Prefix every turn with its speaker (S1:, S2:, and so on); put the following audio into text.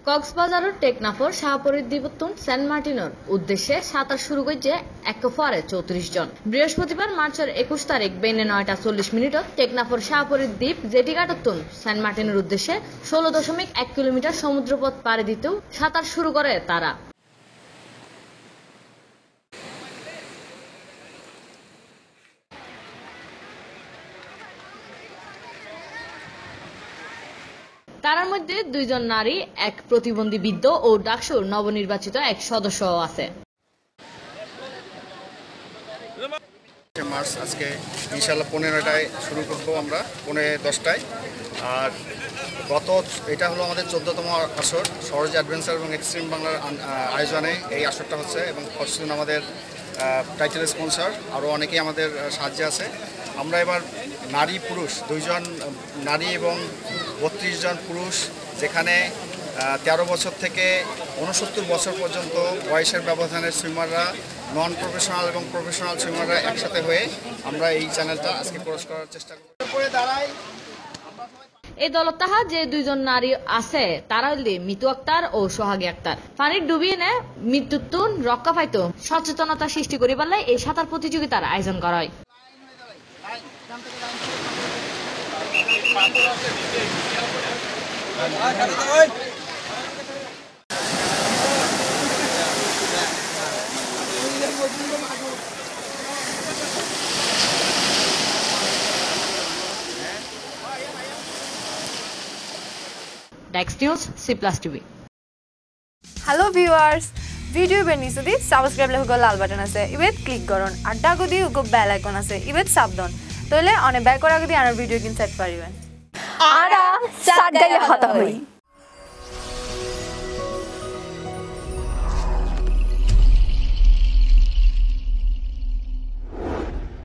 S1: কক্সবাজারের টেকনাফর শাহপরীর দ্বীপতুন সেন্ট মার্টিনের উদ্দেশ্যে সাঁতার শুরু করছে একফারে 34 জন। বৃহস্পতিবার মার্চের 21 তারিখ বেনে 9টা 40 মিনিটত টেকনাফর শাহপরীর দ্বীপ জেটিঘাটতুন সেন্ট মার্টিনের উদ্দেশ্যে 16.1 কিলোমিটার সমুদ্রপথ পাড়ি দিতেও সাঁতার শুরু করে তারা। তার মধ্যে 2 জন নারী, এক প্রতিবন্ধী বৃদ্ধ ও ডাকসুর নবনির্বাচিত এক সদস্য আছে।
S2: মার্চ আজকে ইনশাআল্লাহ 15টায় শুরু করব আমরা 15:10টায়। আর এটা হলো আমাদের 14তম আসর সরজ অ্যাডভেঞ্চার এবং এক্সট্রিম বাংলার আয়োজনে এই আসরটা হচ্ছে এবং ফরচুন আমাদের টাইটেল স্পন্সর, আরও অনেকেই আমাদের সাহায্যে আছে। আমরা এবার নারী পুরুষ 2 জন নারী এবং 32 জন পুরুষ, যেখানে 13 বছর থেকে 69 বছর পর্যন্ত বয়সের ব্যবধানের সুইমাররা, নন প্রফেশনাল এবং প্রফেশনাল সুইমাররা একসাথে হয়ে আমরা এই চ্যানেলটা আজকে ক্রস করার চেষ্টা করব।
S1: এই দলত তাহা যে 2 জন নারী আছে তারা হইলে মিতু আক্তার ও সোহাগী আক্তার। পানির ডুবিয়ে নে মৃত্যুত্বন রক্ষা পাইতো সচেতনতা সৃষ্টি করি পারলে এই সাঁতার প্রতিযোগিতার আয়োজন করা হয়। Next News, C+ TV.
S3: Hello viewers, video benisudi subscribe lehgo lal button ase ibet click koron ar dagodi ugo bell icon ase ibet sabdon toile one back kora godi anar video kin set pariben ara sat gai hata hoi